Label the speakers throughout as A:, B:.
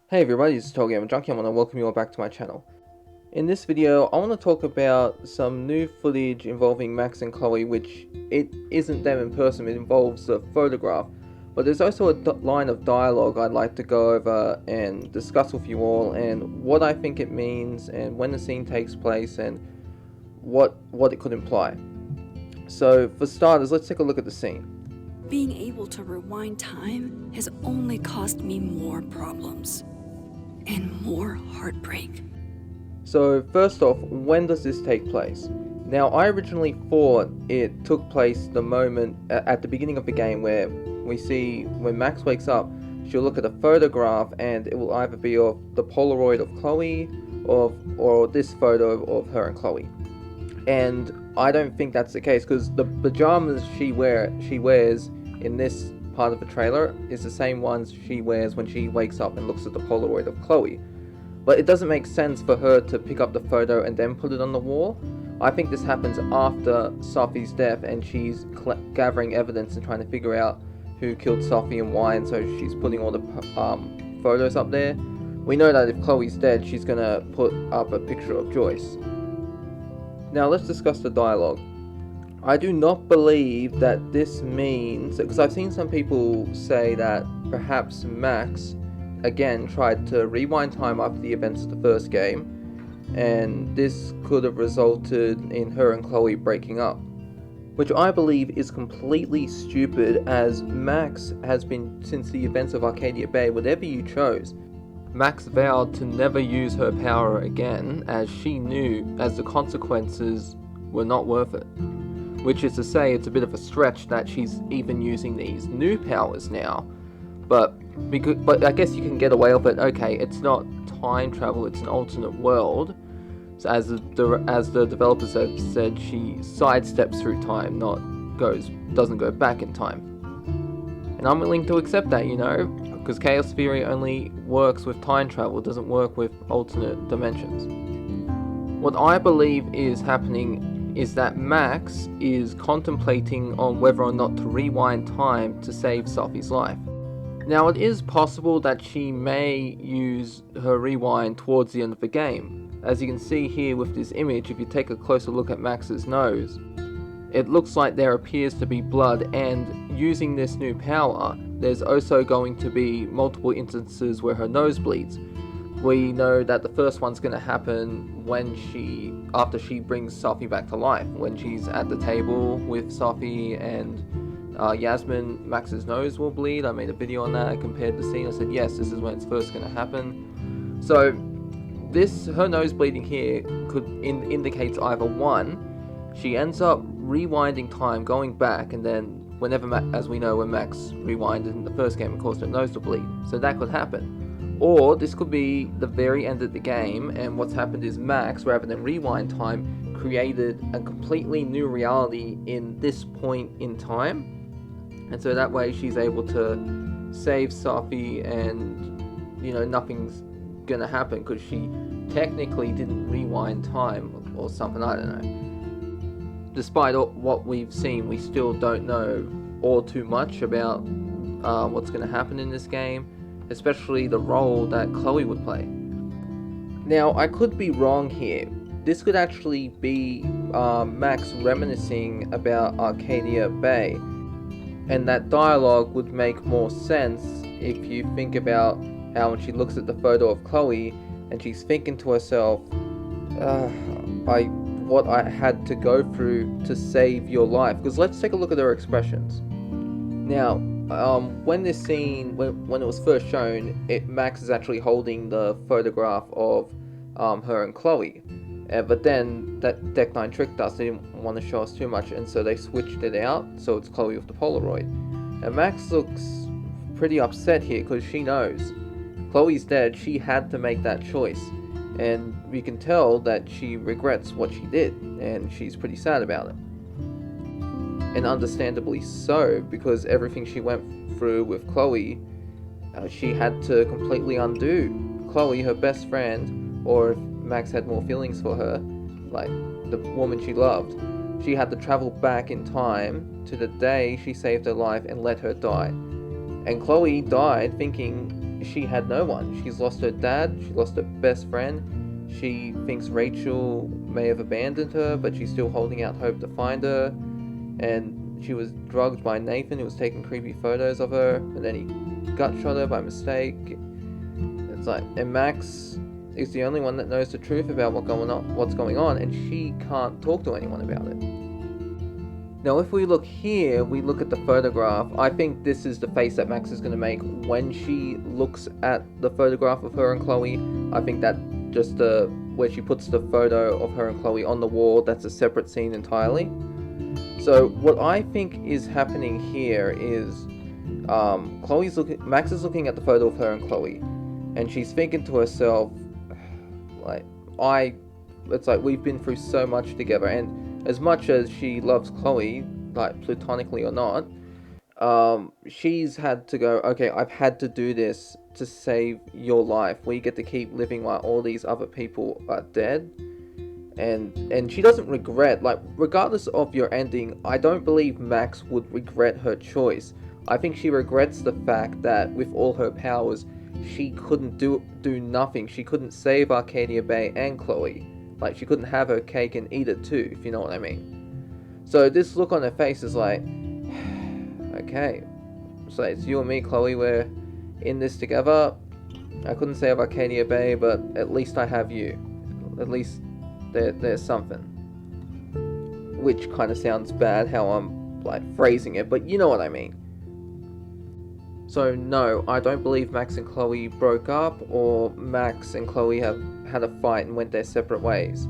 A: Hey everybody, this is TotalGamerJunkie. I want to welcome you all back to my channel. In this video, I want to talk about some new footage involving Max and Chloe, which it isn't them in person, it involves a photograph. But there's also a line of dialogue I'd like to go over and discuss with you all, and what I think it means, and when the scene takes place, and what it could imply. So for starters, let's take a look at the scene.
B: Being able to rewind time has only caused me more problems. And more heartbreak.
A: So first off, when does this take place? Now, I originally thought it took place the moment at the beginning of the game where we see when Max wakes up, she'll look at a photograph and it will either be of the Polaroid of Chloe or this photo of her and Chloe. And I don't think that's the case because the pajamas she wears in this part of the trailer is the same ones she wears when she wakes up and looks at the Polaroid of Chloe. But it doesn't make sense for her to pick up the photo and then put it on the wall. I think this happens after Sophie's death and she's gathering evidence and trying to figure out who killed Sophie and why, and so she's putting all the photos up there. We know that if Chloe's dead, she's gonna put up a picture of Joyce. Now let's discuss the dialogue. I do not believe that this means, because I've seen some people say that perhaps Max again tried to rewind time after the events of the first game, and this could have resulted in her and Chloe breaking up, which I believe is completely stupid, as Max has been, since the events of Arcadia Bay, whatever you chose, Max vowed to never use her power again, as she knew as the consequences were not worth it. Which is to say, it's a bit of a stretch that she's even using these new powers now. But I guess you can get away with it. Okay, it's not time travel, it's an alternate world. So as the developers have said, she sidesteps through time, doesn't go back in time. And I'm willing to accept that, because chaos theory only works with time travel, it doesn't work with alternate dimensions. What I believe is happening is that Max is contemplating on whether or not to rewind time to save Sophie's life. Now, it is possible that she may use her rewind towards the end of the game. As you can see here with this image, if you take a closer look at Max's nose, it looks like there appears to be blood, and using this new power, there's also going to be multiple instances where her nose bleeds. We know that the first one's going to happen after she brings Sophie back to life. When she's at the table with Sophie and Yasmin, Max's nose will bleed. I made a video on that, I compared the scene, I said yes, this is when it's first going to happen. So her nose bleeding here indicates either one, she ends up rewinding time, going back, and then as we know, when Max rewinded in the first game, it caused her nose to bleed. So that could happen. Or this could be the very end of the game, and what's happened is Max, rather than rewind time, created a completely new reality in this point in time. And so that way she's able to save Sophie, and nothing's gonna happen because she technically didn't rewind time or something, I don't know. Despite what we've seen, we still don't know all too much about what's gonna happen in this game, especially the role that Chloe would play. Now, I could be wrong here. This could actually be Max reminiscing about Arcadia Bay, and that dialogue would make more sense if you think about how when she looks at the photo of Chloe and she's thinking to herself, what I had to go through to save your life. Because let's take a look at her expressions. Now, when this scene, when it was first shown, Max is actually holding the photograph of her and Chloe. But then that Deck 9 tricked us, they didn't want to show us too much, and so they switched it out, so it's Chloe with the Polaroid. And Max looks pretty upset here because she knows Chloe's dead, she had to make that choice. And we can tell that she regrets what she did, and she's pretty sad about it. And understandably so, because everything she went through with Chloe, she had to completely undo. Chloe, her best friend, or if Max had more feelings for her, like the woman she loved, she had to travel back in time to the day she saved her life and let her die. And Chloe died thinking she had no one. She's lost her dad, she lost her best friend. She thinks Rachel may have abandoned her, but she's still holding out hope to find her. And she was drugged by Nathan, who was taking creepy photos of her, and then he gut shot her by mistake. It's like, and Max is the only one that knows the truth about what's going on, and she can't talk to anyone about it. Now, if we look here, we look at the photograph. I think this is the face that Max is going to make when she looks at the photograph of her and Chloe. I think that just where she puts the photo of her and Chloe on the wall, that's a separate scene entirely. So what I think is happening here is Max is looking at the photo of her and Chloe, and she's thinking to herself, like, it's like we've been through so much together, and as much as she loves Chloe, like platonically or not, she's had to go, okay, I've had to do this to save your life. We get to keep living while all these other people are dead. And she doesn't regret, like, regardless of your ending, I don't believe Max would regret her choice. I think she regrets the fact that with all her powers, she couldn't do nothing. She couldn't save Arcadia Bay and Chloe. Like, she couldn't have her cake and eat it too, if you know what I mean. So this look on her face is like, okay, so it's you and me, Chloe, we're in this together. I couldn't save Arcadia Bay, but at least I have you. At least there's something. Which kind of sounds bad how I'm like phrasing it, but you know what I mean. So no, I don't believe Max and Chloe broke up, or Max and Chloe have had a fight and went their separate ways.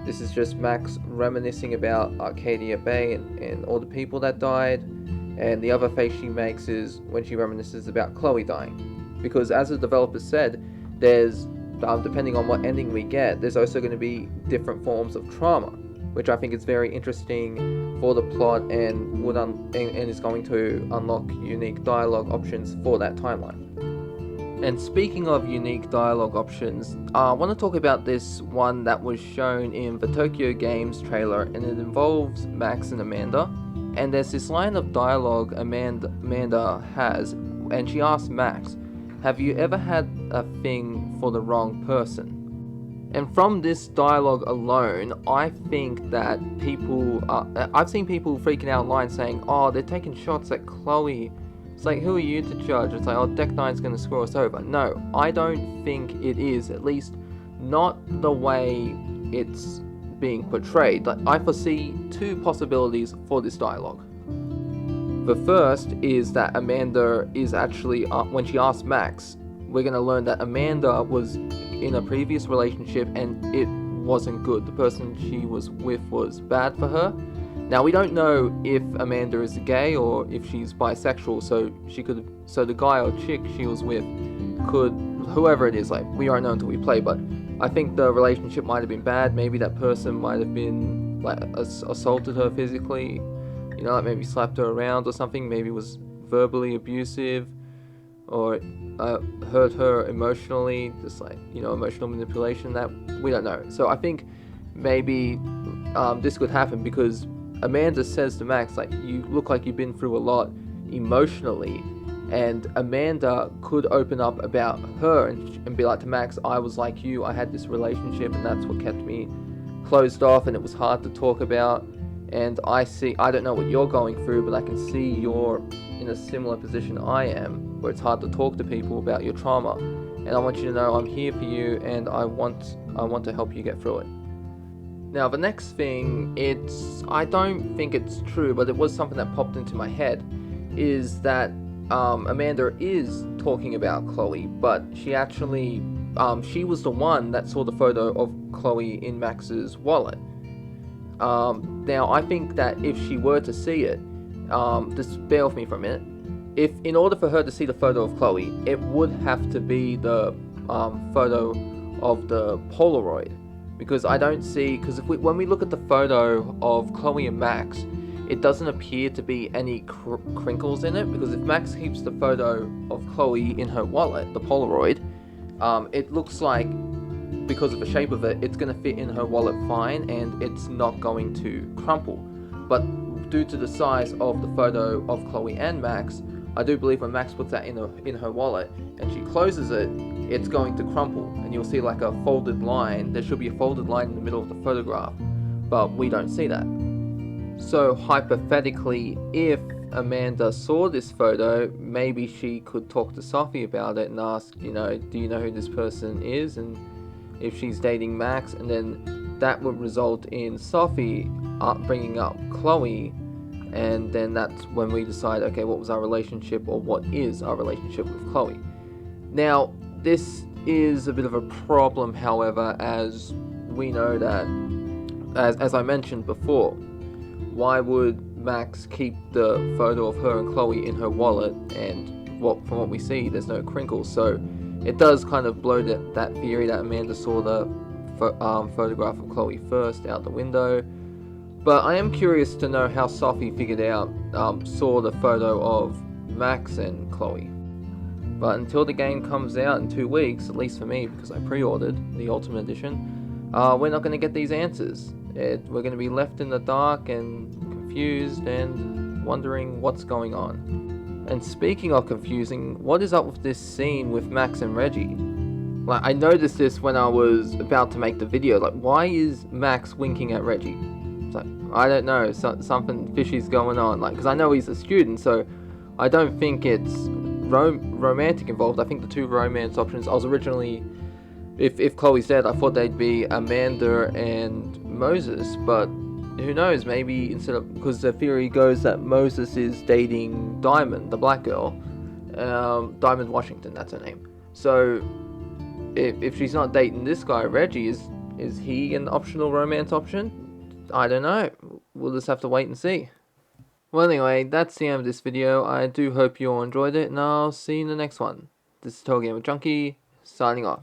A: This is just Max reminiscing about Arcadia Bay and all the people that died, and the other face she makes is when she reminisces about Chloe dying. Because as the developers said, there's, depending on what ending we get, there's also going to be different forms of trauma, which I think is very interesting for the plot and is going to unlock unique dialogue options for that timeline. And speaking of unique dialogue options, I want to talk about this one that was shown in the Tokyo Games trailer, and it involves Max and Amanda. And there's this line of dialogue Amanda has, and she asks Max, have you ever had a thing for the wrong person? And from this dialogue alone, I think that I've seen people freaking out online saying, oh, they're taking shots at Chloe. It's like, who are you to judge? It's like, oh, Deck 9's going to screw us over. No, I don't think it is, at least not the way it's being portrayed. Like, I foresee two possibilities for this dialogue. The first is that Amanda is actually, when she asks Max, we're going to learn that Amanda was in a previous relationship and it wasn't good. The person she was with was bad for her. Now, we don't know if Amanda is gay or if she's bisexual, so the guy or chick she was with could, whoever it is, like, we aren't know until we play, but I think the relationship might have been bad. Maybe that person might have been, like, assaulted her physically, you know, like maybe slapped her around or something, maybe was verbally abusive, or hurt her emotionally, just like, you know, emotional manipulation, that we don't know. So I think maybe this could happen because Amanda says to Max, like, you look like you've been through a lot emotionally, and Amanda could open up about her and be like to Max, I was like you, I had this relationship and that's what kept me closed off and it was hard to talk about, and I don't know what you're going through, but I can see you're in a similar position I am, where it's hard to talk to people about your trauma, and I want you to know I'm here for you and I want to help you get through it. Now, the next thing, I don't think it's true, but it was something that popped into my head, is that Amanda is talking about Chloe, but she actually, she was the one that saw the photo of Chloe in Max's wallet. Now, I think that if she were to see it, just bear with me for a minute, in order for her to see the photo of Chloe, it would have to be the photo of the Polaroid. Because I don't see, when we look at the photo of Chloe and Max, it doesn't appear to be any crinkles in it, because if Max keeps the photo of Chloe in her wallet, the Polaroid, it looks like, because of the shape of it, it's going to fit in her wallet fine, and it's not going to crumple. But due to the size of the photo of Chloe and Max, I do believe when Max puts that in her wallet and she closes it, it's going to crumple, and you'll see like a folded line. There should be a folded line in the middle of the photograph, but we don't see that. So hypothetically, if Amanda saw this photo, maybe she could talk to Sophie about it and ask, do you know who this person is, and if she's dating Max, and then that would result in Sophie bringing up Chloe, and then that's when we decide, okay, what was our relationship, or what is our relationship with Chloe. Now, this is a bit of a problem, however, as we know that, as I mentioned before, why would Max keep the photo of her and Chloe in her wallet, and from what we see, there's no crinkles, so it does kind of blow that theory that Amanda saw the photograph of Chloe first out the window. But I am curious to know how Sophie saw the photo of Max and Chloe. But until the game comes out in 2 weeks, at least for me, because I pre-ordered the Ultimate Edition, we're not going to get these answers. We're going to be left in the dark and confused and wondering what's going on. And speaking of confusing, what is up with this scene with Max and Reggie? Like, I noticed this when I was about to make the video. Like, why is Max winking at Reggie? It's like, I don't know, something fishy's going on. Like, because I know he's a student, so I don't think it's romantic involved. I think the two romance options, I was originally, if Chloe's dead, I thought they'd be Amanda and Moses, but who knows, maybe instead of, because the theory goes that Moses is dating Diamond, the black girl, Diamond Washington, that's her name. So if she's not dating this guy, Reggie, is he an optional romance option? I don't know. We'll just have to wait and see. Well, anyway, that's the end of this video. I do hope you all enjoyed it, and I'll see you in the next one. This is TotalGamerJunkie, signing off.